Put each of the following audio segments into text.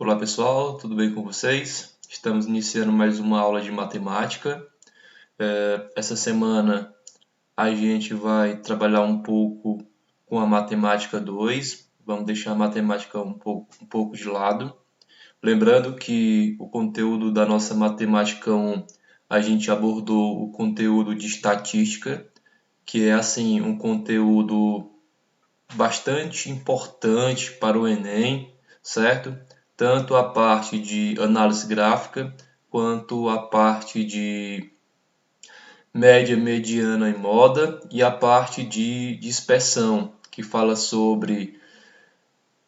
Olá pessoal, tudo bem com vocês? Estamos iniciando mais uma aula de matemática. Essa semana a gente vai trabalhar um pouco com a matemática 2. Vamos deixar a matemática um pouco de lado. Lembrando que o conteúdo da nossa matemática 1, a gente abordou o conteúdo de estatística, que é assim um conteúdo bastante importante para o Enem, certo? Tanto a parte de análise gráfica, quanto a parte de média, mediana e moda, e a parte de dispersão, que fala sobre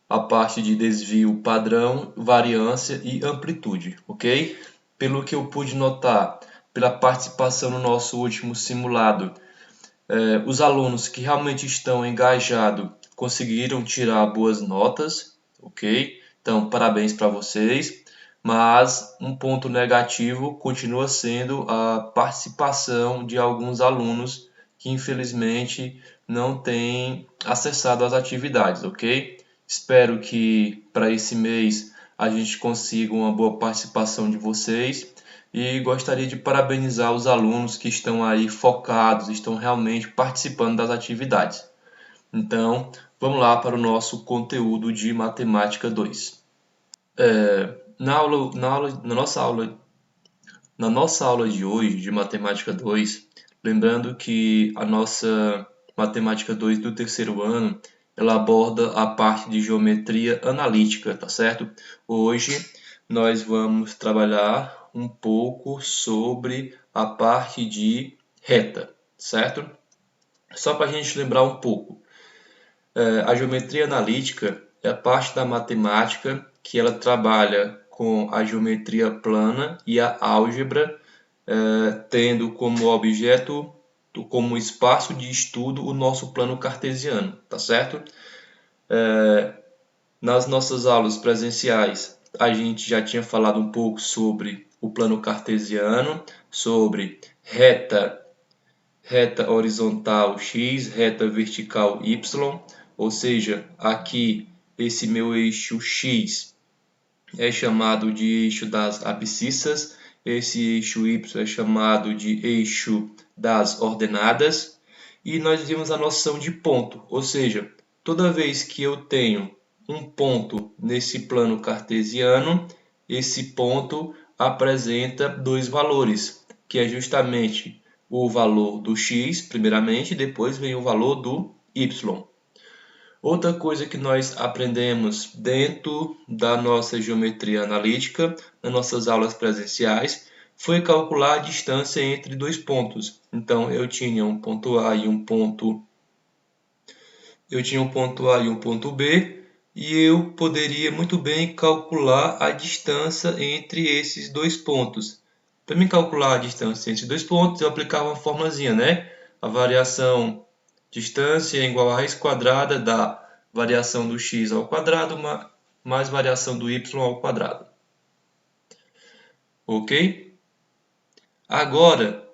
a parte de desvio padrão, variância e amplitude, ok? Pelo que eu pude notar, pela participação no nosso último simulado, os alunos que realmente estão engajados conseguiram tirar boas notas, ok? Então, parabéns para vocês. Mas um ponto negativo continua sendo a participação de alguns alunos que infelizmente não têm acessado às atividades, ok? Espero que para esse mês a gente consiga uma boa participação de vocês. E gostaria de parabenizar os alunos que estão aí focados, estão realmente participando das atividades. Então, vamos lá para o nosso conteúdo de Matemática 2. Na nossa aula de hoje, de Matemática 2, lembrando que a nossa Matemática 2 do terceiro ano, ela aborda a parte de geometria analítica, tá certo? Hoje nós vamos trabalhar um pouco sobre a parte de reta, certo? Só para a gente lembrar um pouco, a geometria analítica é a parte da matemática que ela trabalha com a geometria plana e a álgebra, tendo como objeto, como espaço de estudo, o nosso plano cartesiano, tá certo? Nas nossas aulas presenciais, a gente já tinha falado um pouco sobre o plano cartesiano, sobre reta horizontal x, reta vertical y, ou seja, aqui esse meu eixo x é chamado de eixo das abscissas, esse eixo y é chamado de eixo das ordenadas, e nós vimos a noção de ponto, ou seja, toda vez que eu tenho um ponto nesse plano cartesiano, esse ponto apresenta dois valores, que é justamente o valor do x, primeiramente, e depois vem o valor do y. Outra coisa que nós aprendemos dentro da nossa geometria analítica, nas nossas aulas presenciais, foi calcular a distância entre dois pontos. Então, eu tinha um ponto A e um ponto B, e eu poderia muito bem calcular a distância entre esses dois pontos. Para mim calcular a distância entre dois pontos, eu aplicava uma formulazinha, né? A variação distância é igual a raiz quadrada da variação do x ao quadrado mais variação do y ao quadrado. Ok? Agora,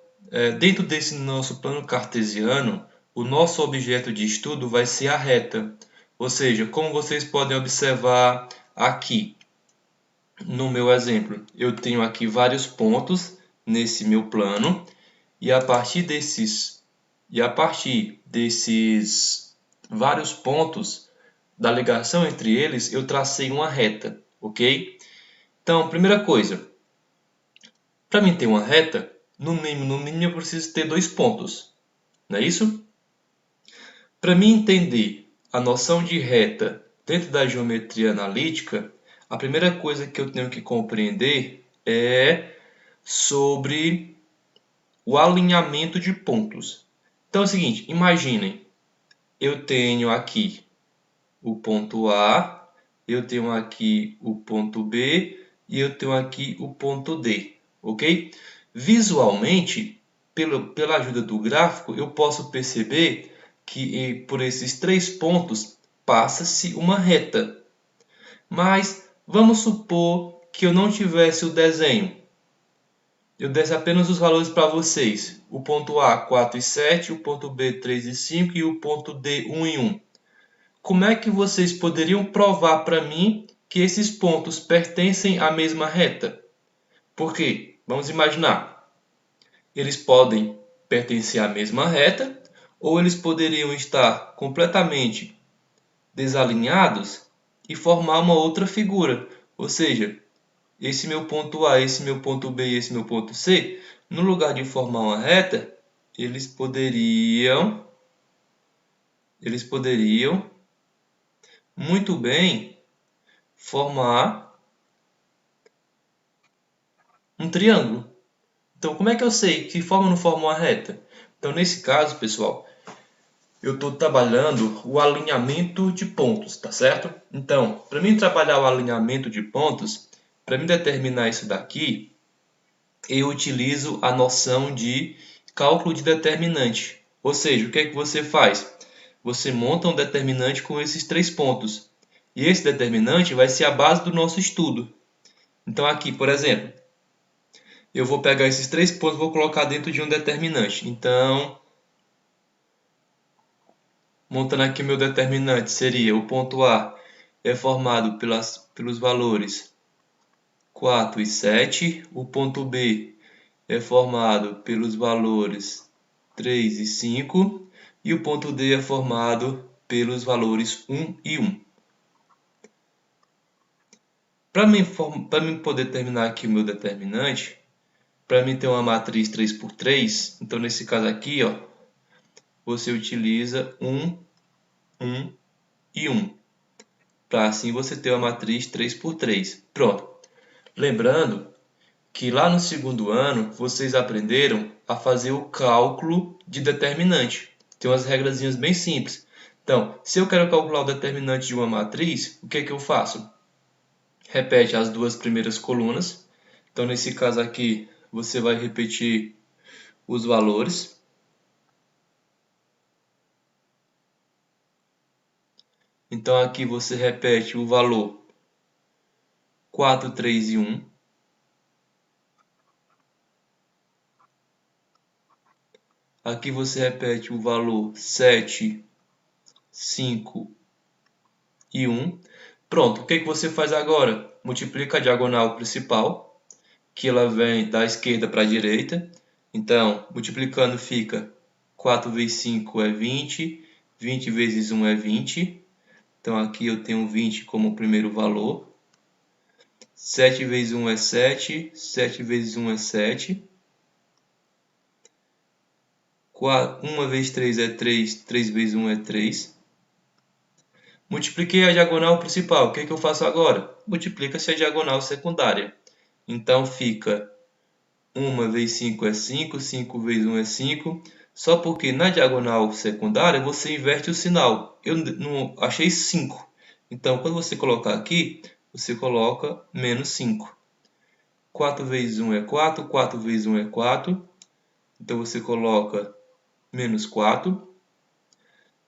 dentro desse nosso plano cartesiano, o nosso objeto de estudo vai ser a reta. Ou seja, como vocês podem observar aqui no meu exemplo, eu tenho aqui vários pontos nesse meu plano, e a partir desses vários pontos, da ligação entre eles, eu tracei uma reta, ok? Então, primeira coisa, para mim ter uma reta, no mínimo eu preciso ter dois pontos, não é isso? Para mim entender a noção de reta dentro da geometria analítica, a primeira coisa que eu tenho que compreender é sobre o alinhamento de pontos. Então é o seguinte, imaginem, eu tenho aqui o ponto A, eu tenho aqui o ponto B e eu tenho aqui o ponto D, ok? Visualmente, pela ajuda do gráfico, eu posso perceber que por esses três pontos passa-se uma reta. Mas vamos supor que eu não tivesse o desenho. Eu desse apenas os valores para vocês. O ponto A 4 e 7, o ponto B 3 e 5 e o ponto D 1 e 1. Como é que vocês poderiam provar para mim que esses pontos pertencem à mesma reta? Por quê? Vamos imaginar. Eles podem pertencer à mesma reta ou eles poderiam estar completamente desalinhados e formar uma outra figura. Ou seja, esse meu ponto A, esse meu ponto B e esse meu ponto C, no lugar de formar uma reta, eles poderiam muito bem formar um triângulo. Então, como é que eu sei que forma ou não forma uma reta? Então, nesse caso, pessoal, eu estou trabalhando o alinhamento de pontos, tá certo? Então, para mim trabalhar o alinhamento de pontos, para mim determinar isso daqui, eu utilizo a noção de cálculo de determinante. Ou seja, o que é que você faz? Você monta um determinante com esses 3 pontos. E esse determinante vai ser a base do nosso estudo. Então aqui, por exemplo, eu vou pegar esses 3 pontos e vou colocar dentro de um determinante. Então, montando aqui o meu determinante, seria o ponto A é formado pelos valores 4 e 7. O ponto B é formado pelos valores 3 e 5. E o ponto D é formado pelos valores 1 e 1. Para mim poder terminar aqui o meu determinante, para mim ter uma matriz 3×3, então nesse caso aqui, ó, você utiliza 1, 1 e 1. Para assim você ter uma matriz 3×3. Pronto. Lembrando que lá no segundo ano vocês aprenderam a fazer o cálculo de determinante. Tem umas regrazinhas bem simples. Então, se eu quero calcular o determinante de uma matriz, o que é que eu faço? Repete as 2 primeiras colunas. Então, nesse caso aqui, você vai repetir os valores. Então, aqui você repete o valor 4, 3 e 1. Aqui você repete o valor 7, 5 e 1. Pronto, o que você faz agora? Multiplica a diagonal principal, que ela vem da esquerda para a direita. Então, multiplicando fica 4 vezes 5 é 20, 20 vezes 1 é 20. Então, aqui eu tenho 20 como primeiro valor. 7 vezes 1 é 7, 7 vezes 1 é 7. 1 vezes 3 é 3, 3 vezes 1 é 3. Multipliquei a diagonal principal. O que é que eu faço agora? Multiplica-se a diagonal secundária. Então fica 1 vezes 5 é 5, 5 vezes 1 é 5. Só porque na diagonal secundária você inverte o sinal. Eu não achei 5. Então quando você colocar aqui, você coloca menos 5. 4 vezes 1 é 4, 4 vezes 1 é 4. Então você coloca menos 4.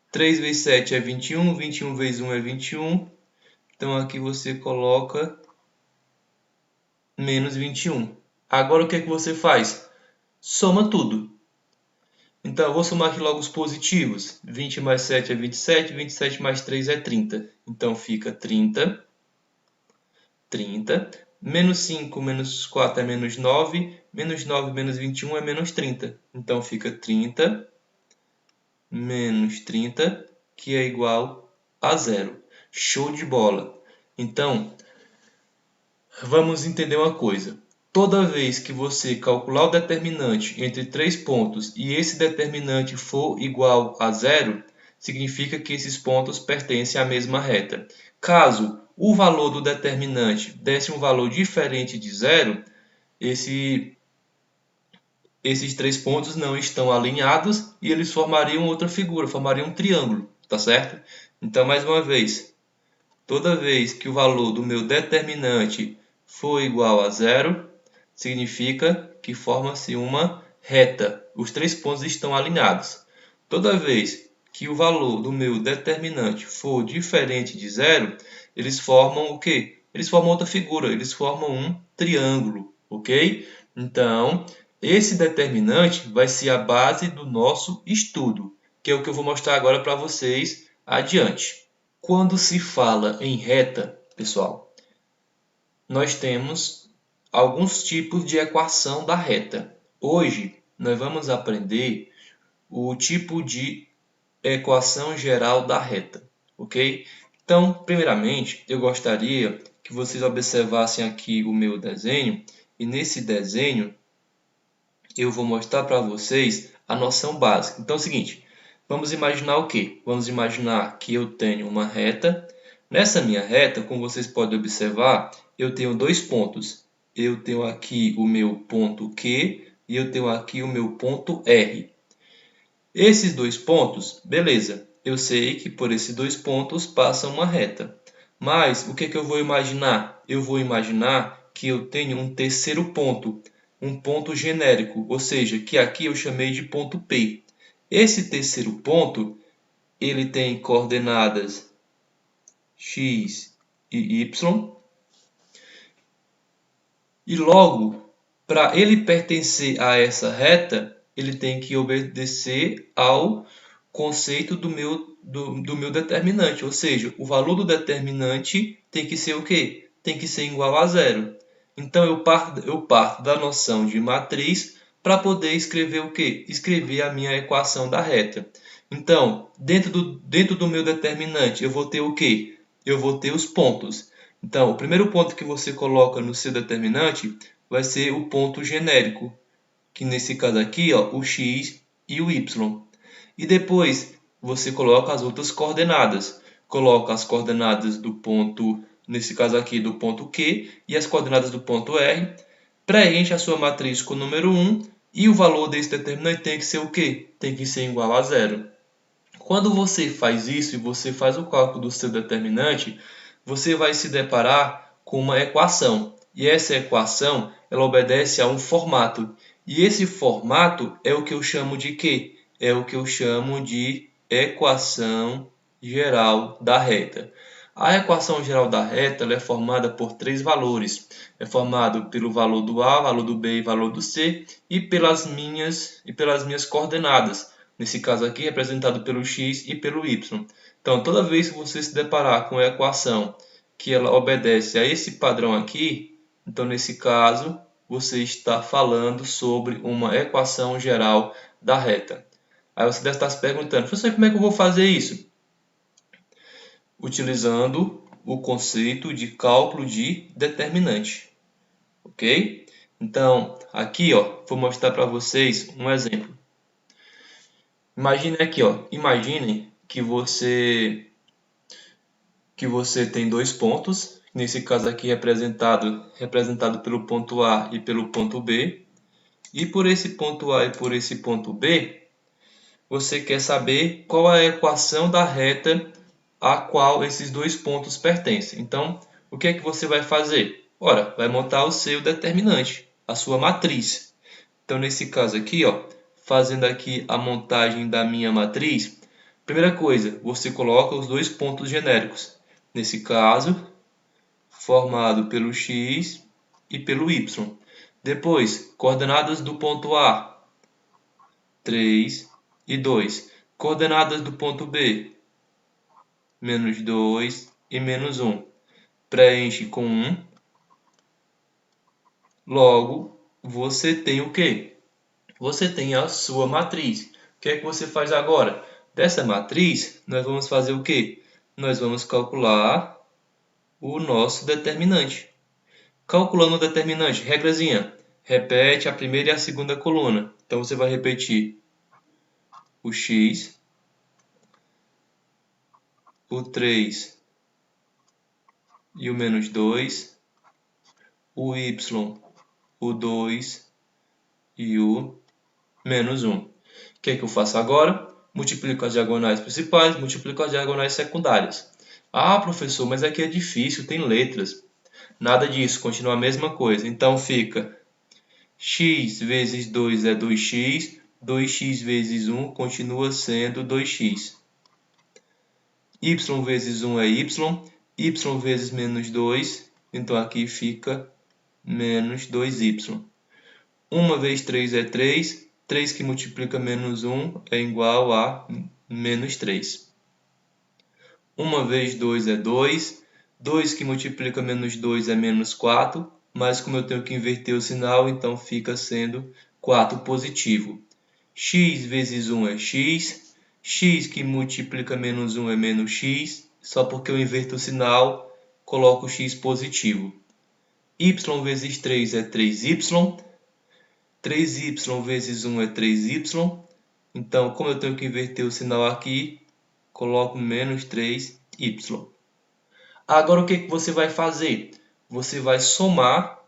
3 vezes 7 é 21, 21 vezes 1 é 21. Então aqui você coloca menos 21. Agora o que é que você faz? Soma tudo. Então eu vou somar aqui logo os positivos. 20 mais 7 é 27, 27 mais 3 é 30. Então fica 30. 30. Menos 5 menos 4 é menos 9. Menos 9 menos 21 é menos 30. Então fica 30 menos 30, que é igual a 0. Show de bola! Então, vamos entender uma coisa. Toda vez que você calcular o determinante entre 3 pontos e esse determinante for igual a 0, significa que esses pontos pertencem à mesma reta. Caso o valor do determinante desse um valor diferente de 0, esses 3 pontos não estão alinhados e eles formariam outra figura, formariam um triângulo, tá certo? Então, mais uma vez, toda vez que o valor do meu determinante for igual a 0, significa que forma-se uma reta. Os 3 pontos estão alinhados. Toda vez que o valor do meu determinante for diferente de 0, eles formam o quê? Eles formam outra figura, eles formam um triângulo, ok? Então, esse determinante vai ser a base do nosso estudo, que é o que eu vou mostrar agora para vocês adiante. Quando se fala em reta, pessoal, nós temos alguns tipos de equação da reta. Hoje, nós vamos aprender o tipo de equação geral da reta, ok? Então, primeiramente, eu gostaria que vocês observassem aqui o meu desenho, e nesse desenho eu vou mostrar para vocês a noção básica. Então é o seguinte, vamos imaginar o quê? Vamos imaginar que eu tenho uma reta. Nessa minha reta, como vocês podem observar, eu tenho dois pontos. Eu tenho aqui o meu ponto Q e eu tenho aqui o meu ponto R. Esses dois pontos, beleza, eu sei que por esses dois pontos passa uma reta. Mas o que eu vou imaginar? Eu vou imaginar que eu tenho um terceiro ponto, um ponto genérico, ou seja, que aqui eu chamei de ponto P. Esse terceiro ponto, ele tem coordenadas x e y, e logo, para ele pertencer a essa reta, ele tem que obedecer ao conceito do meu determinante, ou seja, o valor do determinante tem que ser o quê? Tem que ser igual a zero. Então eu parto da noção de matriz para poder escrever o quê? Escrever a minha equação da reta. Então, dentro do meu determinante, eu vou ter o quê? Eu vou ter os pontos. Então, o primeiro ponto que você coloca no seu determinante vai ser o ponto genérico, que nesse caso aqui, ó, o x e o y. E depois você coloca as outras coordenadas. Coloca as coordenadas do ponto, nesse caso aqui, do ponto Q e as coordenadas do ponto R. Preenche a sua matriz com o número 1 e o valor desse determinante tem que ser o quê? Tem que ser igual a zero. Quando você faz isso e você faz o cálculo do seu determinante, você vai se deparar com uma equação. E essa equação, ela obedece a um formato. E esse formato é o que eu chamo de quê? É o que eu chamo de equação geral da reta. A equação geral da reta ela é formada por três valores. É formado pelo valor do A, valor do B e valor do C e pelas minhas coordenadas. Nesse caso aqui, representado pelo x e pelo y. Então, toda vez que você se deparar com a equação que ela obedece a esse padrão aqui, então, nesse caso, você está falando sobre uma equação geral da reta. Aí você deve estar se perguntando, professor, como é que eu vou fazer isso? Utilizando o conceito de cálculo de determinante. Ok? Então, aqui, ó, vou mostrar para vocês um exemplo. Imagine aqui, ó. Imagine que você tem dois pontos, nesse caso aqui representado pelo ponto A e pelo ponto B. E por esse ponto A e por esse ponto B, você quer saber qual é a equação da reta a qual esses dois pontos pertencem. Então, o que é que você vai fazer? Ora, vai montar o seu determinante, a sua matriz. Então, nesse caso aqui, ó, fazendo aqui a montagem da minha matriz, primeira coisa, você coloca os dois pontos genéricos. Nesse caso, formado pelo x e pelo y. Depois, coordenadas do ponto A, 3 e 2. Coordenadas do ponto B, menos 2 e menos 1. Preenche com 1. Logo, você tem o quê? Você tem a sua matriz. O que é que você faz agora? Dessa matriz, nós vamos fazer o quê? Nós vamos calcular o nosso determinante. Calculando o determinante, regrazinha, repete a primeira e a segunda coluna. Então, você vai repetir o x, o 3 e o menos 2, o y, o 2 e o menos 1. O que é que eu faço agora? Multiplico as diagonais principais, multiplico as diagonais secundárias. Ah, professor, mas aqui é difícil, tem letras. Nada disso, continua a mesma coisa. Então fica x vezes 2 é 2x, 2x vezes 1 continua sendo 2x. Y vezes 1 é y, y vezes menos 2, então aqui fica menos 2y. 1 vezes 3 é 3, 3 que multiplica menos 1 é igual a menos 3. 1 vezes 2 é 2, 2 que multiplica menos 2 é menos 4, mas como eu tenho que inverter o sinal, então fica sendo 4 positivo. X vezes 1 é x, x que multiplica menos 1 é menos x, só porque eu inverto o sinal, coloco x positivo. Y vezes 3 é 3y, 3y vezes 1 é 3y, então como eu tenho que inverter o sinal aqui, coloco menos 3y. Agora o que você vai fazer? Você vai somar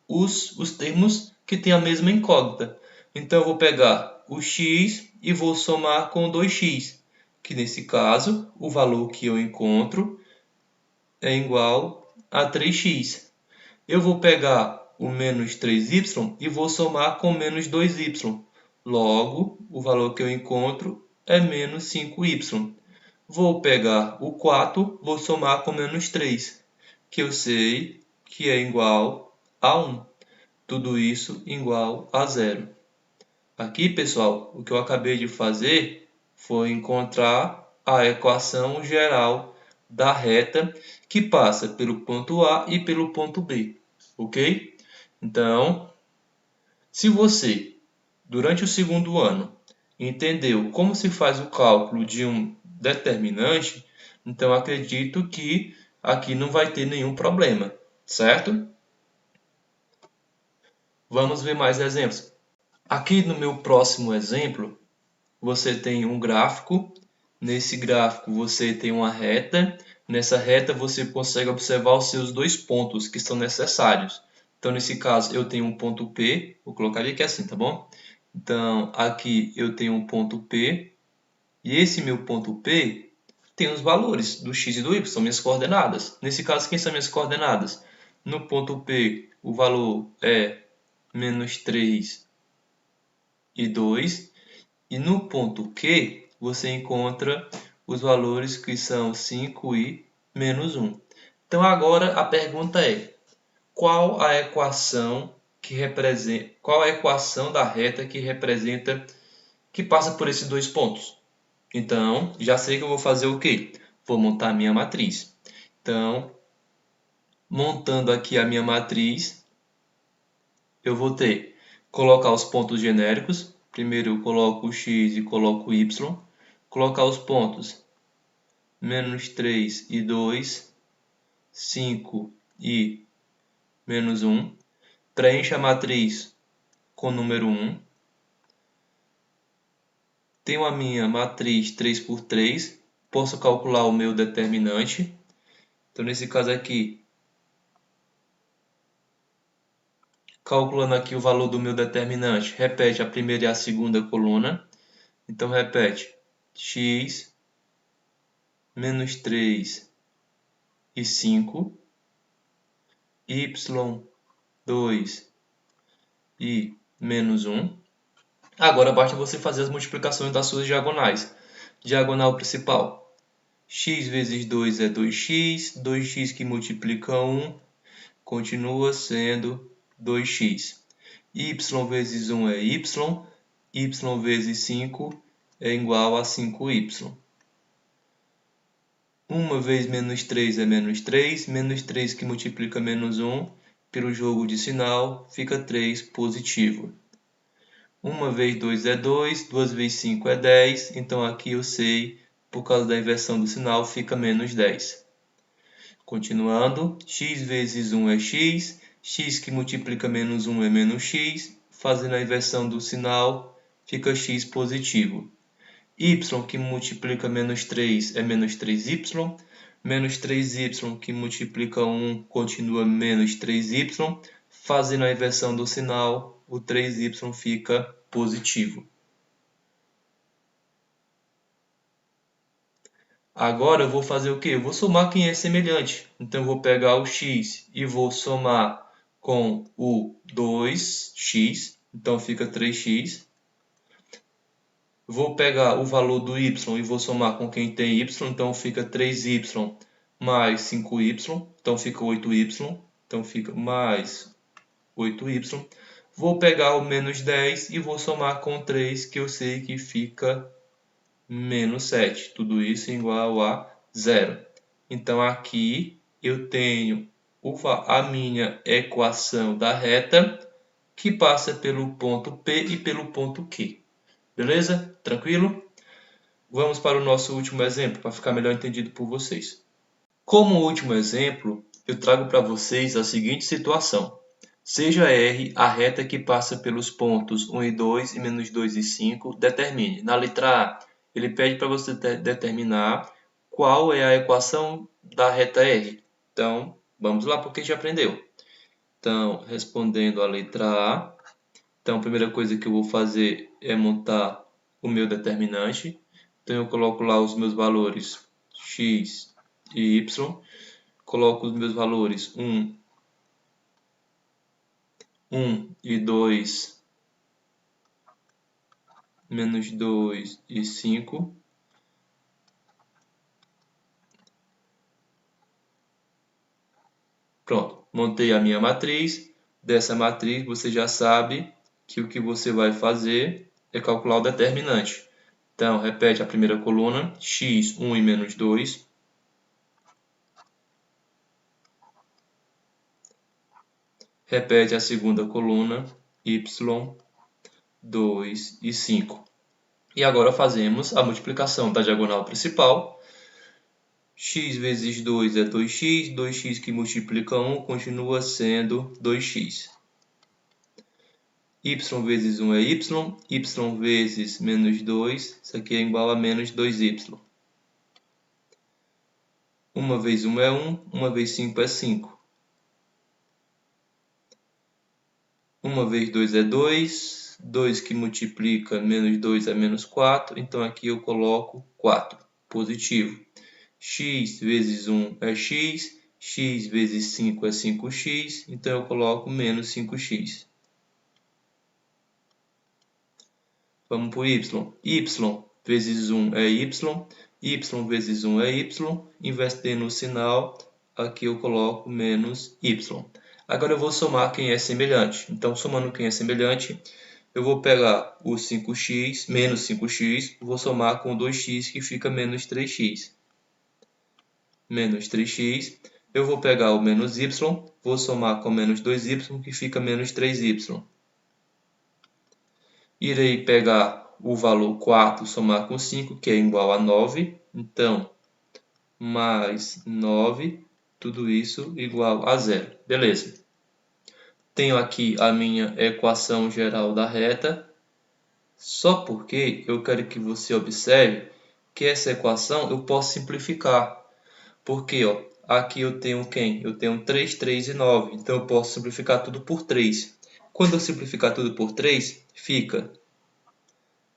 os termos que têm a mesma incógnita. Então eu vou pegar o x e vou somar com 2x, que nesse caso o valor que eu encontro é igual a 3x. Eu vou pegar o menos 3y e vou somar com menos 2y. Logo, o valor que eu encontro é menos 5y. Vou pegar o 4, vou somar com menos 3, que eu sei que é igual a 1. Tudo isso igual a 0. Aqui, pessoal, o que eu acabei de fazer foi encontrar a equação geral da reta que passa pelo ponto A e pelo ponto B, ok? Então, se você, durante o segundo ano, entendeu como se faz o cálculo de um determinante, então acredito que aqui não vai ter nenhum problema, certo? Vamos ver mais exemplos. Aqui no meu próximo exemplo, você tem um gráfico. Nesse gráfico você tem uma reta. Nessa reta você consegue observar os seus dois pontos que são necessários. Então, nesse caso, eu tenho um ponto P. Vou colocar ele aqui assim, tá bom? Então, aqui eu tenho um ponto P. E esse meu ponto P tem os valores do x e do y, são minhas coordenadas. Nesse caso, quem são minhas coordenadas? No ponto P, o valor é menos 3 e 2. E no ponto Q, você encontra os valores que são 5 e menos 1. Então, agora a pergunta é: qual a equação da reta que passa por esses dois pontos? Então, já sei que eu vou fazer o quê? Vou montar a minha matriz. Então, montando aqui a minha matriz, eu vou colocar os pontos genéricos. Primeiro eu coloco o x e coloco o y. Colocar os pontos menos 3 e 2, 5 e menos 1. Preencha a matriz com o número 1. Tenho a minha matriz 3 por 3. Posso calcular o meu determinante. Então, nesse caso aqui, calculando aqui o valor do meu determinante, repete a primeira e a segunda coluna. Então, repete x menos 3 e 5, y2 e menos 1. Agora basta você fazer as multiplicações das suas diagonais. Diagonal principal, x vezes 2 é 2x, 2x que multiplica 1 continua sendo 2x. Y vezes 1 é y, y vezes 5 é igual a 5y. 1 vezes menos 3 é menos 3, menos 3 que multiplica menos 1, pelo jogo de sinal, fica 3 positivo. 1 vezes 2 é 2, 2 vezes 5 é 10, então aqui eu sei, por causa da inversão do sinal, fica menos 10. Continuando, x vezes 1 é x, x que multiplica menos 1 é menos x, fazendo a inversão do sinal, fica x positivo. Y que multiplica menos 3 é menos 3y, menos 3y que multiplica 1 continua menos 3y, fazendo a inversão do sinal, o 3y fica positivo. Agora eu vou fazer o quê? Eu vou somar quem é semelhante. Então eu vou pegar o x e vou somar com o 2x, então fica 3x. Vou pegar o valor do y e vou somar com quem tem y, então fica 3y mais 5y, então fica 8y, então fica mais 8y. Vou pegar o menos 10 e vou somar com 3, que eu sei que fica menos 7. Tudo isso igual a 0. Então aqui eu tenho a minha equação da reta que passa pelo ponto P e pelo ponto Q. Beleza? Tranquilo? Vamos para o nosso último exemplo, para ficar melhor entendido por vocês. Como último exemplo, eu trago para vocês a seguinte situação. Seja R a reta que passa pelos pontos 1 e 2 e menos 2 e 5, determine. Na letra A, ele pede para você determinar qual é a equação da reta R. Então, vamos lá, porque a gente aprendeu. Então, respondendo a letra A, então a primeira coisa que eu vou fazer é montar o meu determinante. Então, eu coloco lá os meus valores x e y. Coloco os meus valores 1 e 2, menos 2 e 5. Pronto, montei a minha matriz. Dessa matriz, você já sabe que o que você vai fazer é calcular o determinante. Então, repete a primeira coluna, x, 1 e menos 2. Repete a segunda coluna, y, 2 e 5. E agora fazemos a multiplicação da diagonal principal. X vezes 2 é 2x, 2x que multiplica 1 continua sendo 2x. Y vezes 1 é y, y vezes menos 2, isso aqui é igual a menos 2y. 1 vezes 1 é 1, 1 vezes 5 é 5. 1 vezes 2 é 2, 2 que multiplica menos 2 é menos 4, então aqui eu coloco 4, positivo. X vezes 1 é x, x vezes 5 é 5x, então eu coloco menos 5x. Vamos para o y. Y vezes 1 é y, y vezes 1 é y, invertendo o sinal, aqui eu coloco menos y. Agora eu vou somar quem é semelhante. Então, somando quem é semelhante, eu vou pegar o 5x, menos 5x, vou somar com 2x, que fica menos 3x. Menos 3x. Eu vou pegar o menos y, vou somar com menos 2y, que fica menos 3y. Irei pegar o valor 4, somar com 5, que é igual a 9. Então, mais 9, tudo isso igual a 0. Beleza. Tenho aqui a minha equação geral da reta. Só porque eu quero que você observe que essa equação eu posso simplificar. Porque ó, aqui eu tenho quem? Eu tenho 3, 3 e 9. Então, eu posso simplificar tudo por 3. Quando eu simplificar tudo por 3, fica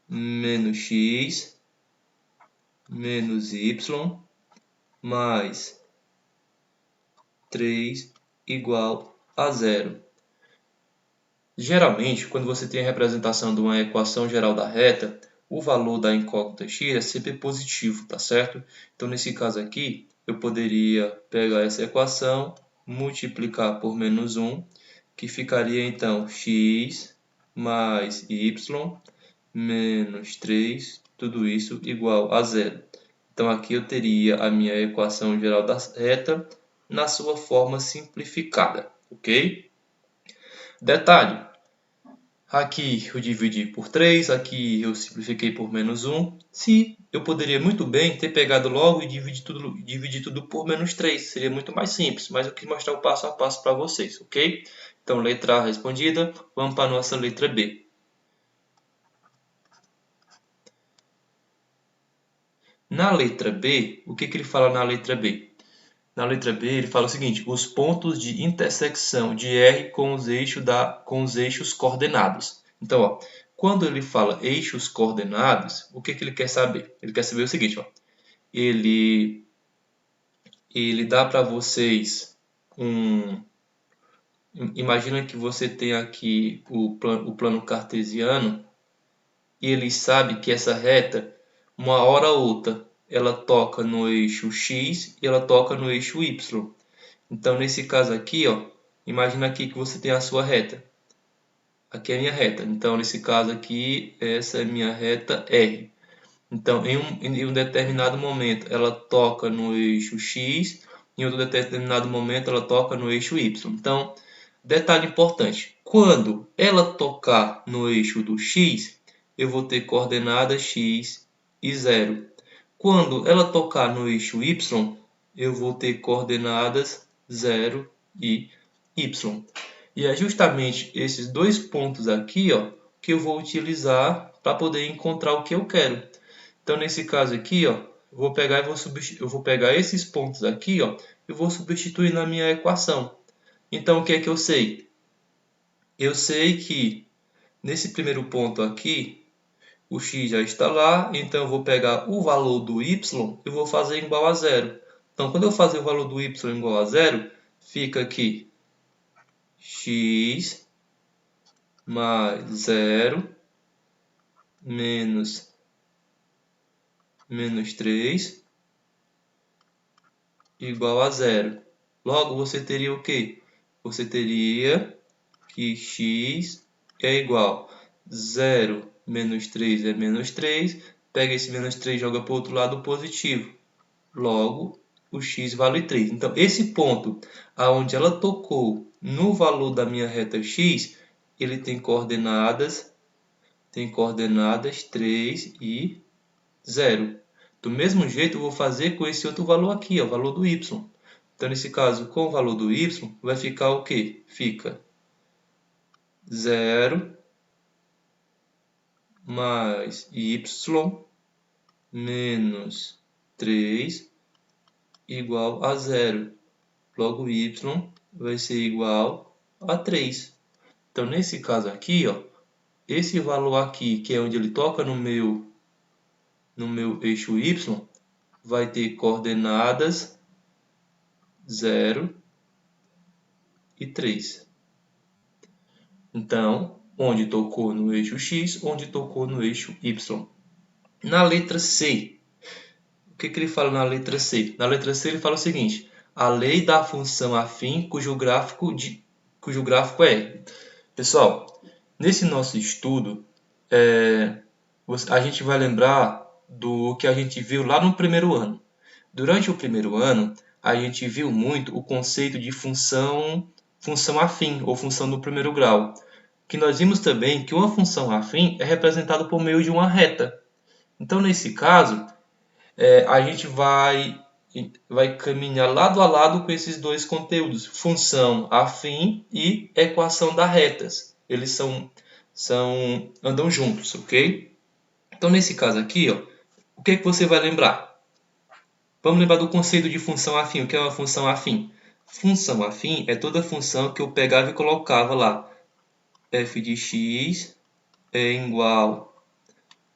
menos x menos y mais 3 igual a 0. Geralmente, quando você tem a representação de uma equação geral da reta, o valor da incógnita x é sempre positivo, tá certo? Então, nesse caso aqui, eu poderia pegar essa equação, multiplicar por menos 1, que ficaria então x mais y menos 3, tudo isso igual a 0. Então, aqui eu teria a minha equação geral da reta na sua forma simplificada, ok? Detalhe, aqui eu dividi por 3, aqui eu simplifiquei por menos 1. Se eu poderia muito bem ter pegado logo e dividir tudo por menos 3, seria muito mais simples, mas eu quis mostrar o passo a passo para vocês, ok? Então, letra A respondida, vamos para a nossa letra B. Na letra B, o que ele fala na letra B? Na letra B, ele fala o seguinte: os pontos de intersecção de R com os eixos coordenados. Então, ó, quando ele fala eixos coordenados, o que ele quer saber? Ele quer saber o seguinte: ó, ele dá para vocês imagina que você tem aqui o plano cartesiano e ele sabe que essa reta, uma hora ou outra, ela toca no eixo X e ela toca no eixo Y. Então, nesse caso aqui, ó, imagina aqui que você tem a sua reta. Aqui é a minha reta. Então, nesse caso aqui, essa é a minha reta R. Então, em um determinado momento, ela toca no eixo X, em outro determinado momento ela toca no eixo Y. Então, detalhe importante, quando ela tocar no eixo do X, eu vou ter coordenadas X e 0. Quando ela tocar no eixo Y, eu vou ter coordenadas 0 e Y. E é justamente esses dois pontos aqui, ó, que eu vou utilizar para poder encontrar o que eu quero. Então, nesse caso aqui, ó, eu vou pegar esses pontos aqui, ó, e vou substituir na minha equação. Então, o que é que eu sei? Eu sei que nesse primeiro ponto aqui, o x já está lá, então eu vou pegar o valor do y e vou fazer igual a 0. Então, quando eu fazer o valor do y igual a 0, fica aqui x mais 0 menos 3 igual a 0. Logo, você teria o quê? Você teria que x é igual a 0 menos 3 é menos 3. Pega esse menos 3 e joga para o outro lado positivo. Logo, o x vale 3. Então, esse ponto aonde ela tocou no valor da minha reta x, ele tem coordenadas 3 e 0. Do mesmo jeito, eu vou fazer com esse outro valor aqui, ó, o valor do y. Então, nesse caso, com o valor do y, vai ficar o quê? Fica 0 mais y menos 3 igual a 0. Logo, y vai ser igual a 3. Então, nesse caso aqui, ó, esse valor aqui, que é onde ele toca no meu eixo y, vai ter coordenadas 0 e 3. Então, onde tocou no eixo x, onde tocou no eixo y. Na letra C, o que ele fala na letra C? Na letra C ele fala o seguinte: a lei da função afim cujo gráfico é. Pessoal, nesse nosso estudo, a gente vai lembrar do que a gente viu lá no primeiro ano. Durante o primeiro ano, a gente viu muito o conceito de função afim, ou função do primeiro grau. Que nós vimos também que uma função afim é representada por meio de uma reta. Então, nesse caso, a gente vai caminhar lado a lado com esses dois conteúdos, função afim e equação das retas. Eles andam juntos, ok? Então, nesse caso aqui, ó, o que você vai lembrar? Vamos lembrar do conceito de função afim. O que é uma função afim? Função afim é toda função que eu pegava e colocava lá. F de x é igual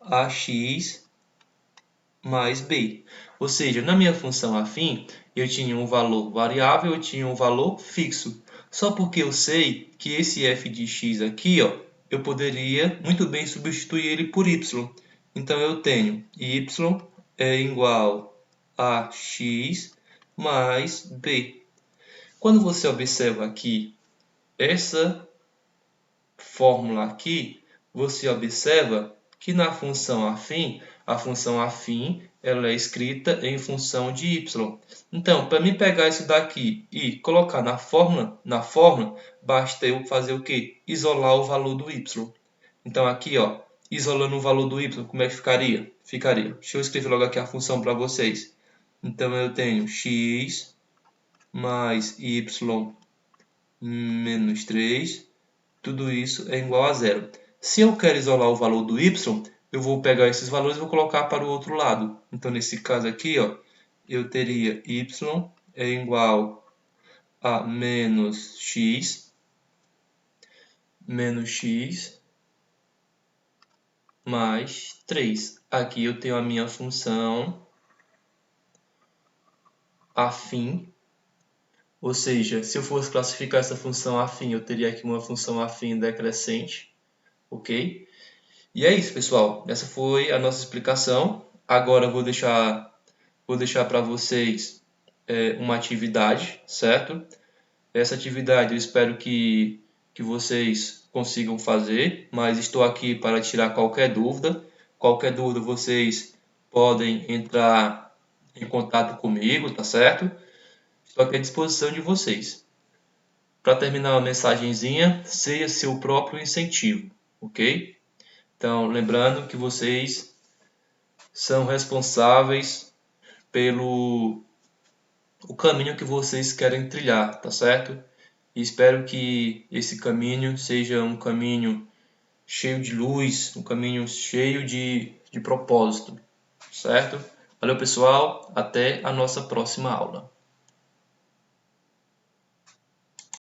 a x mais b. Ou seja, na minha função afim, eu tinha um valor variável, eu tinha um valor fixo. Só porque eu sei que esse f de x aqui, ó, eu poderia muito bem substituir ele por y. Então, eu tenho y é igual a x mais b. Quando você observa aqui essa fórmula aqui, você observa que na função afim, a função afim ela é escrita em função de y. Então, para mim pegar isso daqui e colocar na fórmula, basta eu fazer o quê? Isolar o valor do y. Então, aqui, ó, isolando o valor do y, como é que ficaria? Deixa eu escrever logo aqui a função para vocês. Então, eu tenho x mais y menos 3. Tudo isso é igual a 0. Se eu quero isolar o valor do y, eu vou pegar esses valores e vou colocar para o outro lado. Então, nesse caso aqui, ó, eu teria y é igual a menos x mais 3. Aqui eu tenho a minha função afim. Ou seja, se eu fosse classificar essa função afim, eu teria aqui uma função afim decrescente. Ok? E é isso, pessoal. Essa foi a nossa explicação. Agora eu vou deixar para vocês uma atividade, certo? Essa atividade eu espero que vocês consigam fazer, mas estou aqui para tirar qualquer dúvida. Qualquer dúvida vocês podem entrar em contato comigo, tá certo? Estou aqui à disposição de vocês. Para terminar uma mensagenzinha, seja seu próprio incentivo, ok? Então, lembrando que vocês são responsáveis pelo o caminho que vocês querem trilhar, tá certo? E espero que esse caminho seja um caminho cheio de luz, um caminho cheio de propósito, certo? Valeu, pessoal. Até a nossa próxima aula.